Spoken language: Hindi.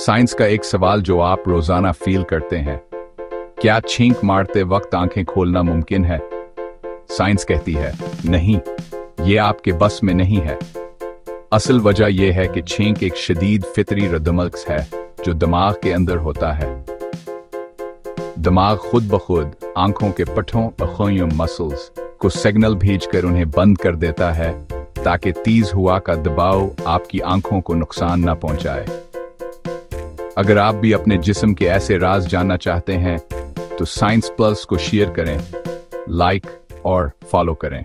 साइंस का एक सवाल जो आप रोजाना फील करते हैं, क्या छींक मारते वक्त आंखें खोलना मुमकिन है? साइंस कहती है नहीं, ये आपके बस में नहीं है। असल वजह यह है कि छींक एक शदीद फितरी रद्दमलक्स है जो दिमाग के अंदर होता है। दिमाग खुद ब खुद आंखों के पट्टों अखोइयों मसल्स को सिग्नल भेजकर उन्हें बंद कर देता है ताकि तेज हवा का दबाव आपकी आंखों को नुकसान न पहुंचाए। अगर आप भी अपने जिस्म के ऐसे राज जानना चाहते हैं तो साइंस प्लस को शेयर करें, लाइक और फॉलो करें।